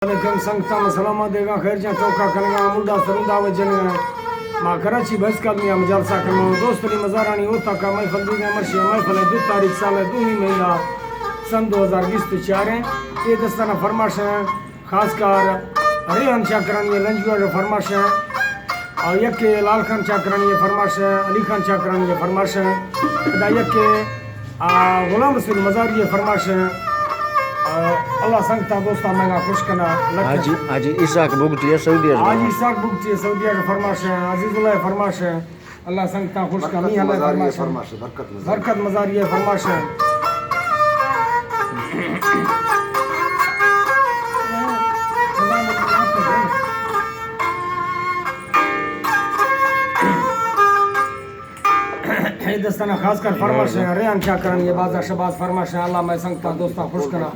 संगता सलामा देगा खैरजा चौका कलगा मुंडा सरुंदा वजन मा कराची बस कलमिया मजलसा करनो दोस्तरी मजारानी होता का महफल दी मर्शी महफल 2 तारीख साल 2 महीना सन 2024 है ये दस्ताना फरमाश है खासकर रेहान चाकरानी लंजवाड़ फरमाश है और यके लाल खान चाकरानी फरमाश है अली खान चाकरानी फरमाश है यके गुलाम रसूल मजारी फरमाश है अल्लाह संगता दोस्ता मैं खुश करना हाजी इसाक बुगटी है सऊदी अरब हाजी इसाक बुगटी है सऊदी अरब फरमाश है अजीजुल्लाह फरमाश है अल्लाह संगता खुश का मियां अल्लाह फरमाश है बरकत मजारी है फरमाश है दस्ताना खासकर फरमाश है रेहान चाकरानी ये बाजार शबाज फरमाश है अल्लाह मैं संगता दोस्ता खुश करना